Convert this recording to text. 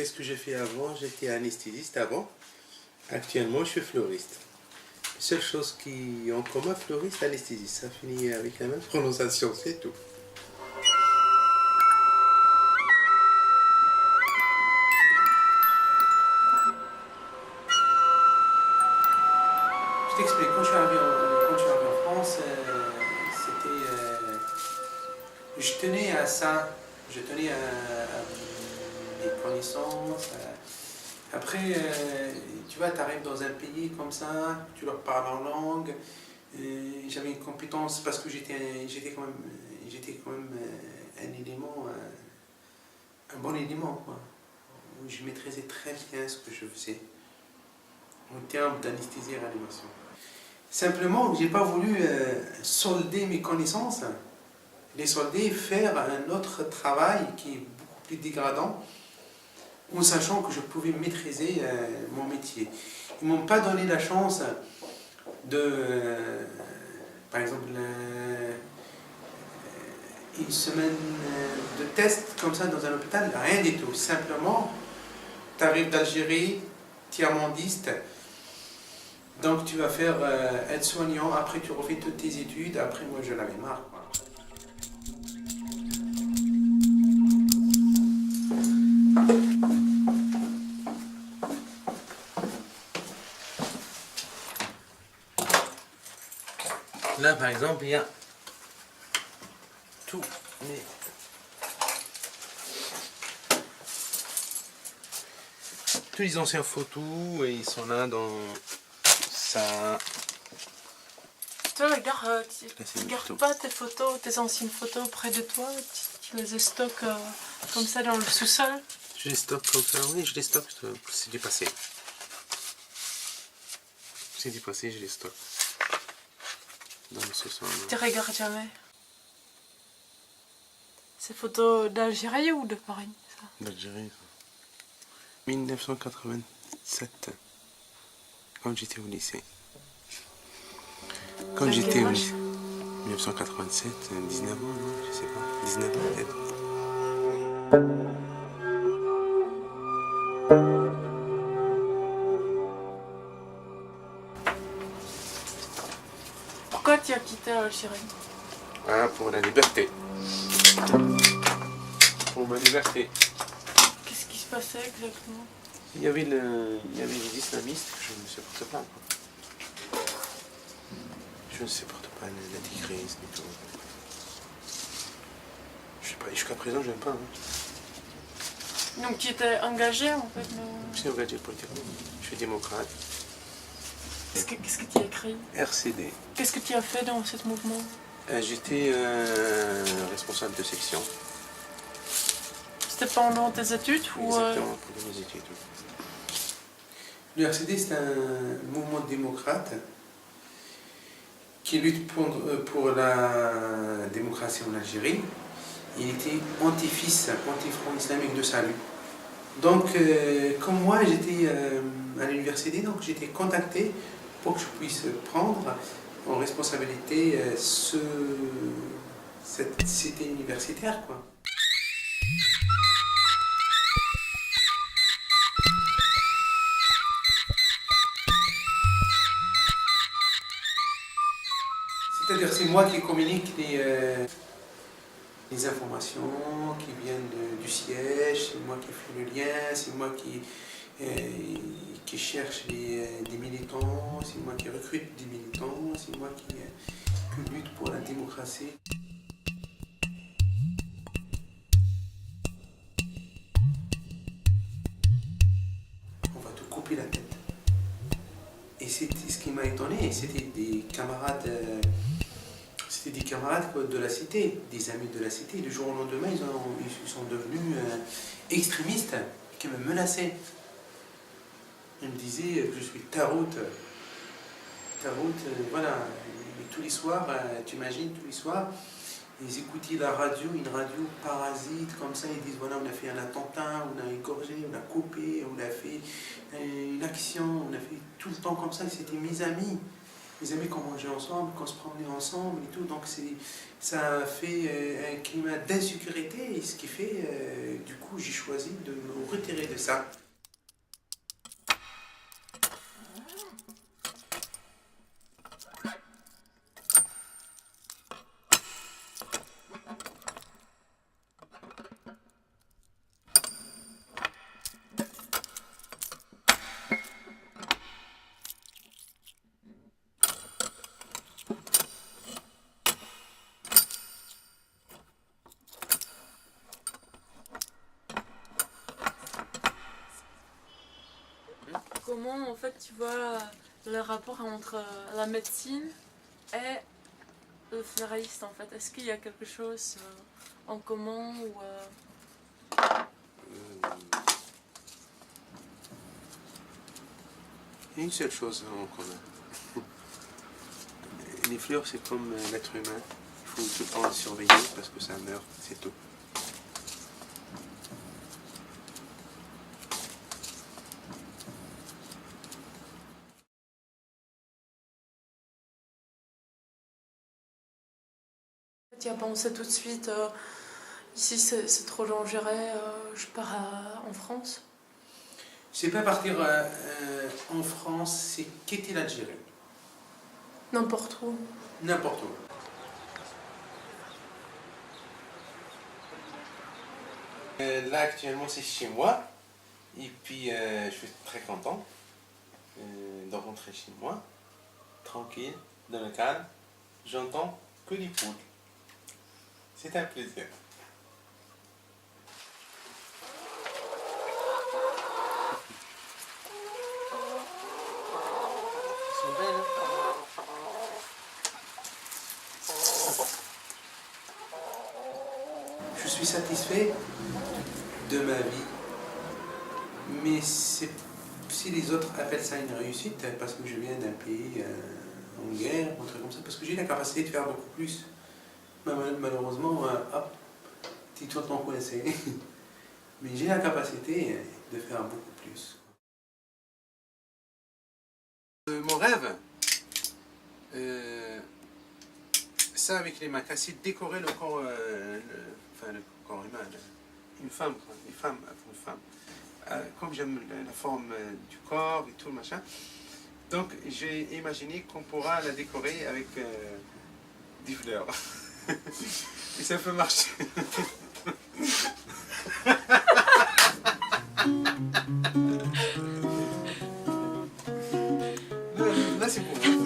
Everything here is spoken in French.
qu'est-ce que j'ai fait avant? J'étais anesthésiste avant. Actuellement, je suis fleuriste. Seule chose qui en commun, fleuriste, anesthésiste. Ça finit avec la même prononciation, c'est tout. Je t'explique, quand je suis arrivé en France, je tenais à ça. Je tenais à mes connaissances. Après, tu vois, tu arrives dans un pays comme ça, tu leur parles en langue. J'avais une compétence parce que j'étais quand même un élément, un bon élément, quoi. Je maîtrisais très bien ce que je faisais en termes d'anesthésie et réanimation. Simplement, j'ai pas voulu solder mes connaissances, les solder, faire un autre travail qui est beaucoup plus dégradant, en sachant que je pouvais maîtriser mon métier. Ils m'ont pas donné la chance de, par exemple, une semaine de test comme ça dans un hôpital, rien du tout. Simplement, tu arrives d'Algérie, tiers-mondiste, donc tu vas faire aide-soignant, après tu refais toutes tes études, après moi je l'avais marre, quoi. Là par exemple il y a tous les anciens photos et ils sont là dans ça. Toi, regarde, tu gardes pas tes photos, tes anciennes photos près de toi, tu les stockes comme ça dans le sous-sol? Je les stocke comme ça, oui, je les stocke, c'est du passé. C'est du passé, je les stocke. Dans le sous-sol. Tu regardes jamais? Ces photos d'Algérie ou de Paris, ça? D'Algérie. 1987, quand j'étais au lycée. Quand j'étais au lycée. 1987, 19 ans, non, je sais pas, 19 ans peut-être. Pourquoi tu as quitté Algérie? Ah, pour la liberté. Pour ma liberté. Qu'est-ce qui se passait exactement? Il y avait les islamistes que je ne supporte pas. Je ne supporte pas l'antichrist et tout. Je sais pas, jusqu'à présent, j'aime pas. Donc tu étais engagé en fait? Je suis engagé politiquement. Je suis démocrate. Qu'est-ce que tu as écrit? RCD. Qu'est-ce que tu as fait dans ce mouvement? J'étais responsable de section. C'était pendant tes études ou Exactement, pour mes études. Le RCD, c'est un mouvement démocrate qui lutte pour la démocratie en Algérie. Il était anti-FIS, anti-Front islamique de salut. Donc, comme moi, j'étais à l'université, donc j'étais contacté pour que je puisse prendre en responsabilité cette cité universitaire, quoi. C'est-à-dire c'est moi qui communique les informations qui viennent du siège, c'est moi qui fais le lien, c'est moi qui cherche des militants, c'est moi qui recrute des militants, c'est moi qui lutte pour la démocratie. On va te couper la tête. Et c'était ce qui m'a étonné, c'était des camarades de la cité, des amis de la cité. Du jour au lendemain, ils sont devenus extrémistes qui me menaçaient. Ils me disaient que je suis taroute, voilà. Et tous les soirs, tu imagines, tous les soirs, ils écoutaient la radio, une radio parasite, comme ça, ils disent voilà, on a fait un attentat, on a égorgé, on a coupé, on a fait une action, on a fait tout le temps comme ça, c'était mes amis. ils aimaient qu'on mangeait ensemble, qu'on se promenait ensemble et tout. Donc ça fait un climat d'insécurité, et ce qui fait, du coup, j'ai choisi de me retirer de ça. Comment en fait tu vois le rapport entre la médecine et le fleuriste en fait? Est-ce qu'il y a quelque chose en commun ou Il y a une seule chose en commun. Les fleurs, c'est comme l'être humain. Il faut tout le temps les surveiller parce que ça meurt, c'est tout. tu as pensé tout de suite ici c'est trop dangereux, je pars en France? C'est pas partir en France, c'est quitter l'Algérie. N'importe où? N'importe où. Là actuellement c'est chez moi et puis je suis très content de rentrer chez moi, tranquille, dans le calme. J'entends que les poules. C'est un plaisir. Ils sont belles, hein? Je suis satisfait de ma vie, mais si les autres appellent ça une réussite, parce que je viens d'un pays en guerre, un truc comme ça, parce que j'ai la capacité de faire beaucoup plus. Malheureusement, hop, petit tonton coincé. Mais j'ai la capacité de faire beaucoup plus. Mon rêve, ça avec les macas, c'est de décorer le corps, le corps humain, une femme, quoi, une femme. Comme j'aime la forme du corps et tout le machin, donc j'ai imaginé qu'on pourra la décorer avec des fleurs. Et ça peut marcher. Là c'est pour vous.